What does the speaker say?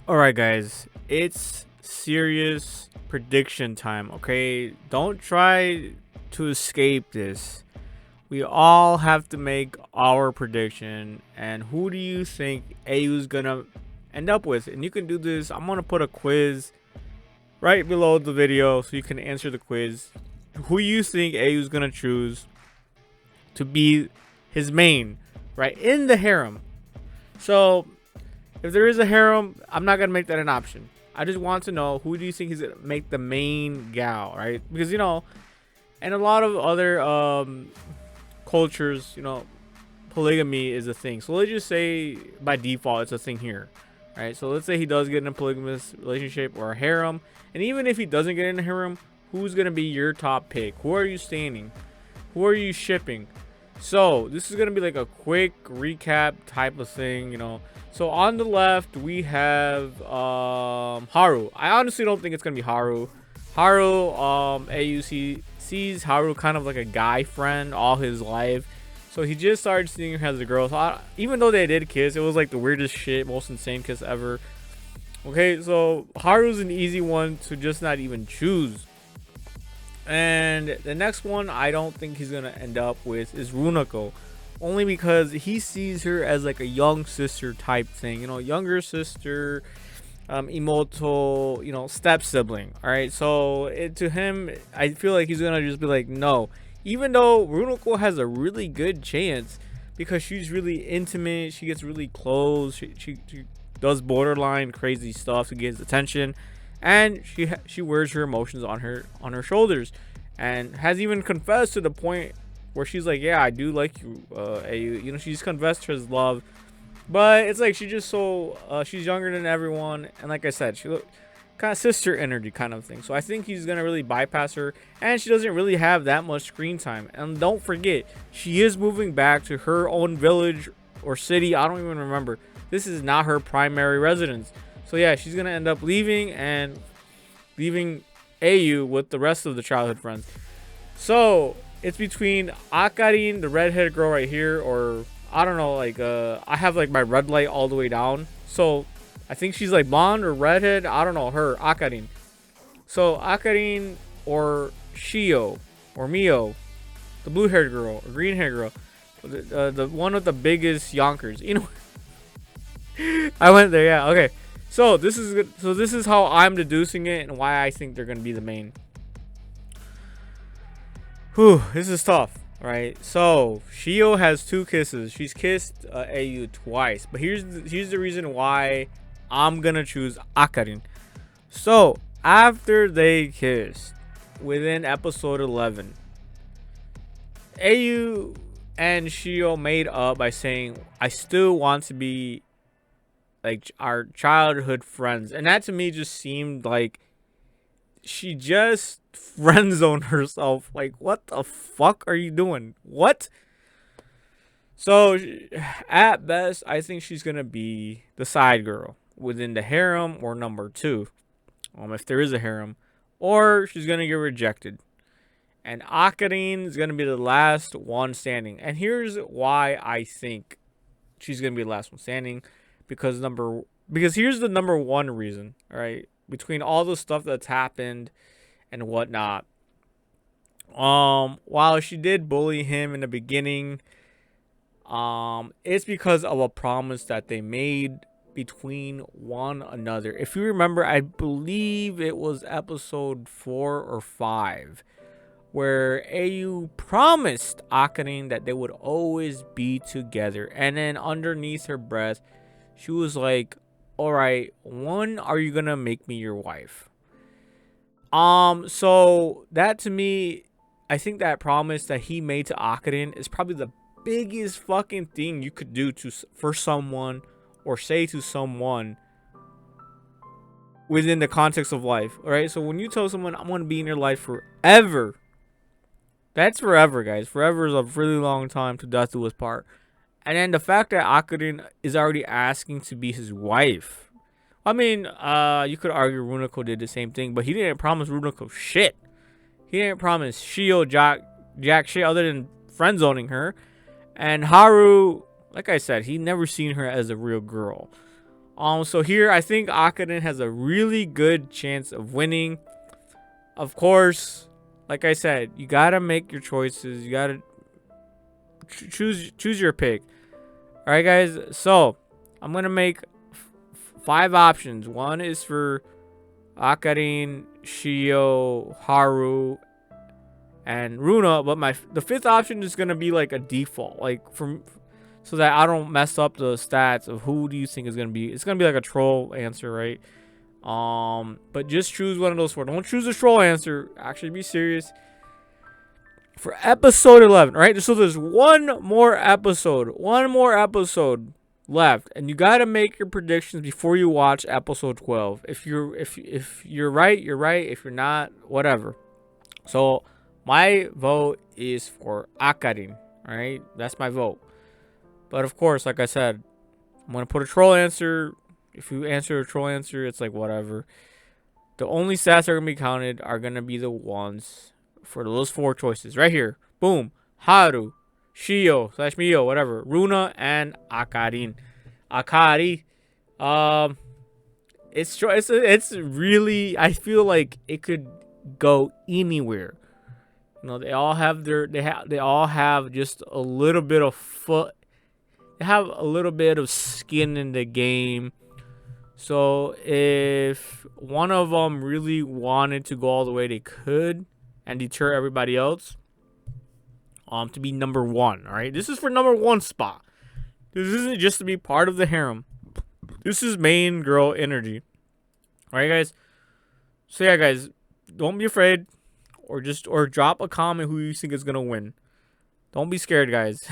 All right, guys, it's serious prediction time. Okay, don't try to escape this. We all have to make our prediction. And who do you think Aiyu's gonna end up with? And you can do this. I'm gonna put a quiz right below the video so you can answer the quiz. Who you think Aiyu's gonna choose to be his main, right, in the harem? So if there is a harem, I'm not gonna make that an option. I just want to know, who do you think is gonna make the main gal, right? Because and a lot of other cultures, polygamy is a thing. So let's just say by default it's a thing here, right? So let's say he does get in a polygamous relationship or a harem, and even if he doesn't get in a harem, who's gonna be your top pick? Who are you standing? Who are you shipping? So this is gonna be like a quick recap type of thing. So on the left we have Haru. I honestly don't think it's gonna be Haru. AUC sees Haru kind of like a guy friend all his life. So he just started seeing her as a girl. So even though they did kiss, it was like the weirdest shit, most insane kiss ever. Okay, so Haru's an easy one to just not even choose. And the next one I don't think he's gonna end up with is Runako, only because he sees her as like a young sister type thing, younger sister, emoto, step sibling. All right, so to him, I feel like he's gonna just be like, no, even though Runako has a really good chance because she's really intimate, she gets really close, she does borderline crazy stuff to get his attention, and she wears her emotions on her shoulders, and has even confessed to the point where she's like, yeah, I do like you, Eiyu. She's confessed her love, but it's like she's younger than everyone, and like I said, she look kind of sister energy kind of thing. So I think he's gonna really bypass her, and she doesn't really have that much screen time. And don't forget, she is moving back to her own village or city. I don't even remember. This is not her primary residence. So yeah, she's gonna end up leaving Eiyu with the rest of the childhood friends. So it's between Akari, the redhead girl right here, or I don't know, like I have like my red light all the way down. So I think she's like blonde or redhead. I don't know, her, Akari. So Akari or Shio or Mio, the blue haired girl or green haired girl, the one with the biggest yonkers. I went there, yeah. Okay. So this is good. So this is how I'm deducing it and why I think they're gonna be the main. Whew, this is tough, right? So Shio has 2 kisses. She's kissed Eiyu twice, but here's the reason why I'm gonna choose Akari. So after they kissed, within episode 11, Eiyu and Shio made up by saying, "I still want to be like our childhood friends," and that to me just seemed like she just friend zoned herself. Like, what the fuck are you doing? What? So at best, I think she's gonna be the side girl within the harem, or number 2, if there is a harem, or she's gonna get rejected. And Akarin is gonna be the last one standing. And here's why I think she's gonna be the last one standing. Because here's the number 1 reason, all right, between all the stuff that's happened and whatnot. While she did bully him in the beginning, it's because of a promise that they made between one another. If you remember, I believe it was episode 4 or 5, where Eiyu promised Akarin that they would always be together, and then underneath her breath, she was like, all right, when are you gonna make me your wife? So that to me, I think that promise that he made to Akarin is probably the biggest fucking thing you could do for someone, or say to someone, within the context of life. All right, so when you tell someone, I'm gonna be in your life forever, that's forever, guys. Forever is a really long time, to death do us part. And then the fact that Akarin is already asking to be his wife. I mean, you could argue Runako did the same thing, but he didn't promise Runako shit. He didn't promise Shio jack shit other than friend zoning her. And Haru, like I said, he never seen her as a real girl. So here I think Akarin has a really good chance of winning. Of course, like I said, you gotta make your choices. You gotta choose your pick. All right, guys. So I'm gonna make 5 options. One is for Akarin, Shio, Haru, and Runa, but the 5th option is gonna be like a default, like so that I don't mess up the stats of who do you think is gonna be. It's gonna be like a troll answer, right? But just choose one of those 4. Don't choose a troll answer. Actually, be serious. For episode 11, right? So there's one more episode left, and you gotta make your predictions before you watch episode 12. If you're right, you're right. If you're not, whatever. So my vote is for Akarin. All right, that's my vote. But of course, like I said, I'm gonna put a troll answer. If you answer a troll answer, it's like whatever. The only stats that are gonna be counted are gonna be the ones for those 4 choices right here. Boom. Haru, Shio / Mio, whatever. Runa and Akarin. Akari. It's really, I feel like it could go anywhere. You know, they all have they all have just a little bit of they have a little bit of skin in the game. So if one of them really wanted to go all the way, they could and deter everybody else to be number 1. All right, this is for number 1 spot. This isn't just to be part of the harem. This is main girl energy. All right, guys. So yeah, guys, don't be afraid, or drop a comment who you think is gonna win. Don't be scared, guys.